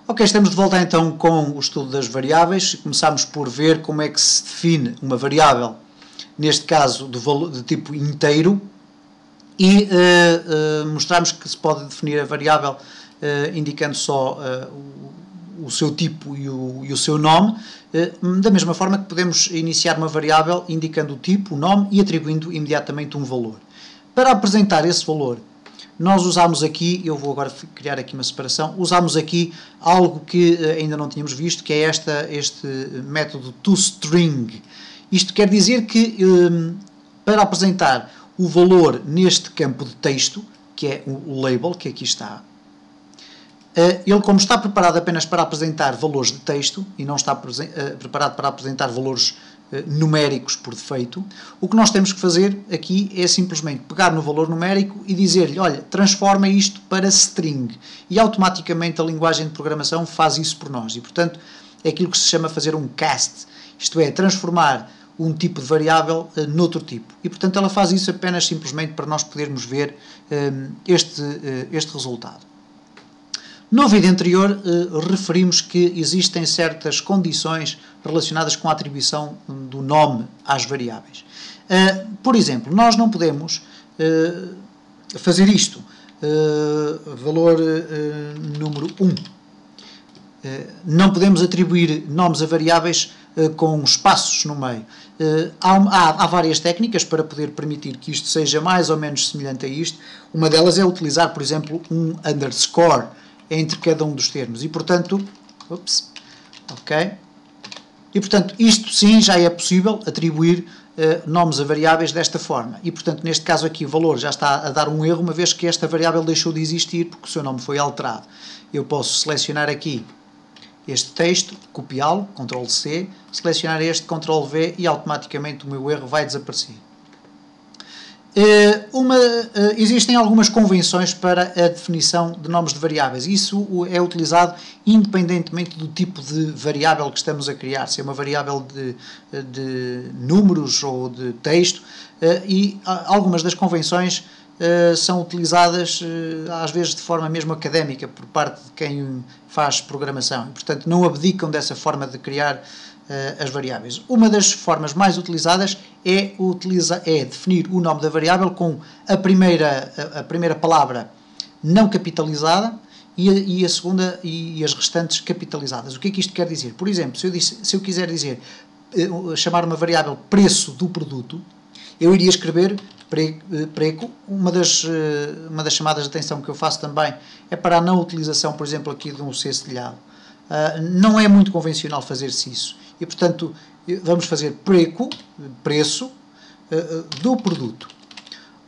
Ok, estamos de volta então com o estudo das variáveis. Começámos por ver como é que se define uma variável, neste caso de tipo inteiro, e mostramos que se pode definir a variável indicando só o seu tipo e o seu nome, da mesma forma que podemos iniciar uma variável indicando o tipo, o nome e atribuindo imediatamente um valor. Para apresentar esse valor, nós usamos aqui, eu vou agora criar aqui uma separação, usamos aqui algo que ainda não tínhamos visto, que é este método toString. Isto quer dizer que para apresentar o valor neste campo de texto, que é o label, que aqui está, ele, como está preparado apenas para apresentar valores de texto e não está preparado para apresentar valores numéricos por defeito, o que nós temos que fazer aqui é simplesmente pegar no valor numérico e dizer-lhe, olha, transforma isto para string, e automaticamente a linguagem de programação faz isso por nós, e portanto é aquilo que se chama fazer um cast, isto é, transformar um tipo de variável noutro tipo, e portanto ela faz isso apenas simplesmente para nós podermos ver este resultado. No vídeo anterior, referimos que existem certas condições relacionadas com a atribuição do nome às variáveis. Por exemplo, nós não podemos fazer isto, valor número 1. Não podemos atribuir nomes a variáveis com espaços no meio. Há várias técnicas para poder permitir que isto seja mais ou menos semelhante a isto. Uma delas é utilizar, por exemplo, um underscore entre cada um dos termos, e portanto, e portanto isto sim já é possível atribuir nomes a variáveis desta forma, e portanto neste caso aqui o valor já está a dar um erro, uma vez que esta variável deixou de existir porque o seu nome foi alterado. Eu posso selecionar aqui este texto, copiá-lo, Ctrl C, selecionar este, Ctrl V, e automaticamente o meu erro vai desaparecer. Existem algumas convenções para a definição de nomes de variáveis. Isso é utilizado independentemente do tipo de variável que estamos a criar, se é uma variável de números ou de texto, e algumas das convenções são utilizadas às vezes de forma mesmo académica por parte de quem faz programação, e portanto não abdicam dessa forma de criar as variáveis. Uma das formas mais utilizadas é definir o nome da variável com a primeira palavra não capitalizada e a segunda e as restantes capitalizadas. O que é que isto quer dizer? Por exemplo, se eu quiser dizer, chamar uma variável preço do produto, eu iria escrever preço. Uma das chamadas de atenção que eu faço também é para a não utilização, por exemplo, aqui de um C cedilhado. Não é muito convencional fazer-se isso. E, portanto, vamos fazer preço do produto.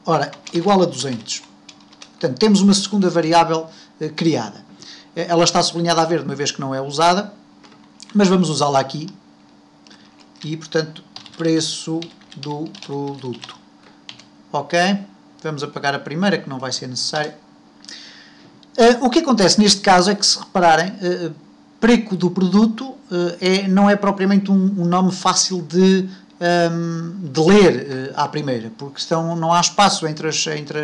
Ora, igual a 200. Portanto, temos uma segunda variável criada. Ela está sublinhada a verde, uma vez que não é usada, mas vamos usá-la aqui. E, portanto, preço do produto. Ok? Vamos apagar a primeira, que não vai ser necessária. O que acontece neste caso é que, se repararem, preço do produto não é propriamente um nome fácil de ler à primeira, porque não há espaço entre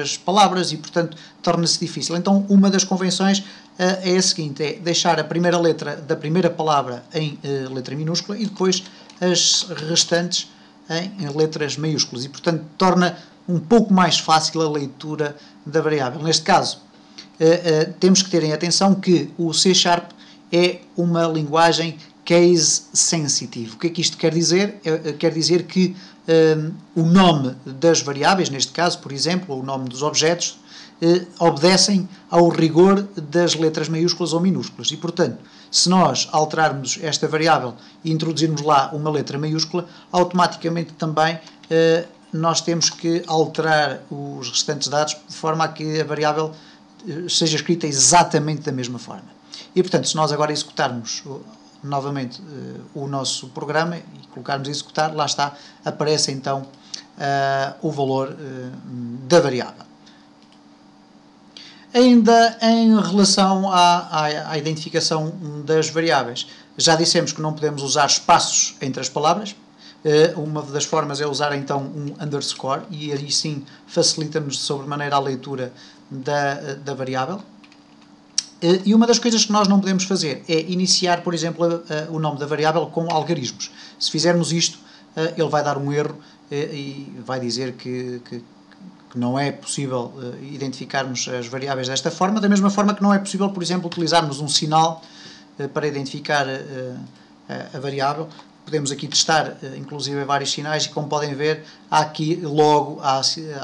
as palavras e, portanto, torna-se difícil. Então, uma das convenções é a seguinte, é deixar a primeira letra da primeira palavra em letra minúscula e depois as restantes em letras maiúsculas, e, portanto, torna um pouco mais fácil a leitura da variável. Neste caso, temos que ter em atenção que o C# é uma linguagem case sensitive. O que é que isto quer dizer? Quer dizer que o nome das variáveis, neste caso, por exemplo, o nome dos objetos, obedecem ao rigor das letras maiúsculas ou minúsculas. E, portanto, se nós alterarmos esta variável e introduzirmos lá uma letra maiúscula, automaticamente também nós temos que alterar os restantes dados de forma a que a variável seja escrita exatamente da mesma forma. E, portanto, se nós agora executarmos novamente o nosso programa e colocarmos executar, lá está, aparece então o valor da variável. Ainda em relação à identificação das variáveis, já dissemos que não podemos usar espaços entre as palavras. Uma das formas é usar então um underscore, e aí sim facilita-nos de sobremaneira a leitura da variável. E uma das coisas que nós não podemos fazer é iniciar, por exemplo, o nome da variável com algarismos. Se fizermos isto, ele vai dar um erro e vai dizer que não é possível identificarmos as variáveis desta forma, da mesma forma que não é possível, por exemplo, utilizarmos um sinal para identificar a variável. Podemos aqui testar, inclusive, vários sinais e, como podem ver, há aqui logo a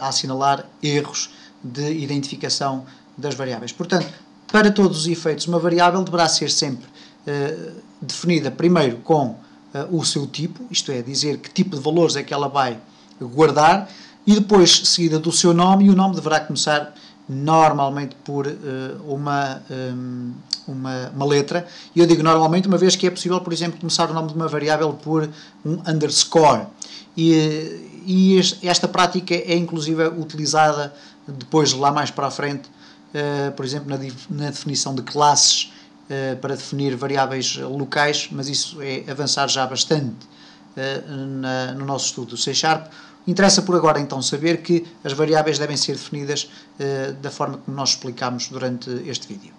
assinalar erros de identificação das variáveis. Portanto, para todos os efeitos, uma variável deverá ser sempre definida primeiro com o seu tipo, isto é, dizer que tipo de valores é que ela vai guardar, e depois seguida do seu nome, e o nome deverá começar normalmente por uma letra. E eu digo normalmente, uma vez que é possível, por exemplo, começar o nome de uma variável por um underscore. E esta prática é inclusive utilizada depois, lá mais para a frente, por exemplo, na definição de classes, para definir variáveis locais, mas isso é avançar já bastante no nosso estudo do C#. Interessa por agora então saber que as variáveis devem ser definidas da forma como nós explicámos durante este vídeo.